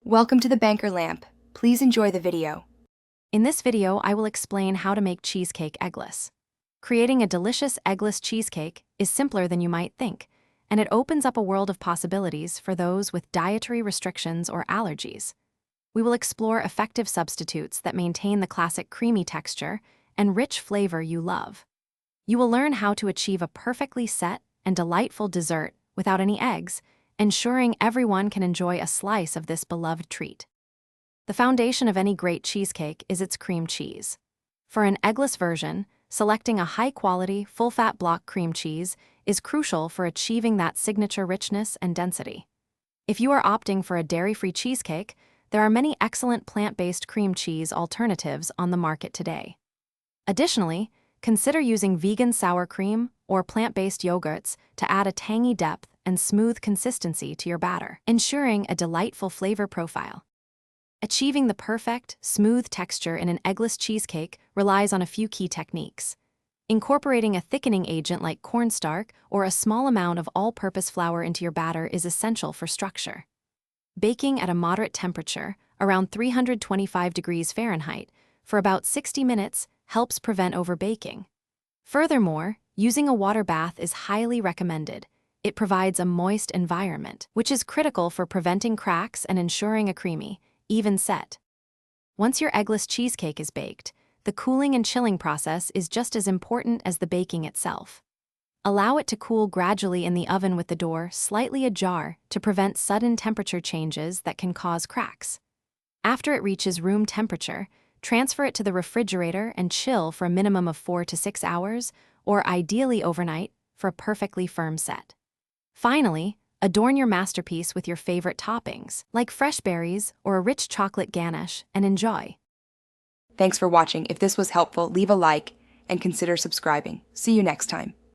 Welcome to the Banker Lamp. Please enjoy the video. In this video, I will explain how to make cheesecake eggless. Creating a delicious eggless cheesecake is simpler than you might think, and it opens up a world of possibilities for those with dietary restrictions or allergies. We will explore effective substitutes that maintain the classic creamy texture and rich flavor you love. You will learn how to achieve a perfectly set and delightful dessert without any eggs, ensuring everyone can enjoy a slice of this beloved treat. The foundation of any great cheesecake is its cream cheese. For an eggless version, selecting a high-quality, full-fat block cream cheese is crucial for achieving that signature richness and density. If you are opting for a dairy-free cheesecake, there are many excellent plant-based cream cheese alternatives on the market today. Additionally, consider using vegan sour cream or plant-based yogurts to add a tangy depth and smooth consistency to your batter, ensuring a delightful flavor profile. Achieving the perfect, smooth texture in an eggless cheesecake relies on a few key techniques. Incorporating a thickening agent like cornstarch or a small amount of all-purpose flour into your batter is essential for structure. Baking at a moderate temperature, around 325 degrees Fahrenheit, for about 60 minutes helps prevent overbaking. Furthermore, using a water bath is highly recommended. It provides a moist environment, which is critical for preventing cracks and ensuring a creamy, even set. Once your eggless cheesecake is baked, the cooling and chilling process is just as important as the baking itself. Allow it to cool gradually in the oven with the door slightly ajar to prevent sudden temperature changes that can cause cracks. After it reaches room temperature, transfer it to the refrigerator and chill for a minimum of 4 to 6 hours, or ideally overnight, for a perfectly firm set. Finally, adorn your masterpiece with your favorite toppings, like fresh berries or a rich chocolate ganache, and enjoy. Thanks for watching. If this was helpful, leave a like and consider subscribing. See you next time.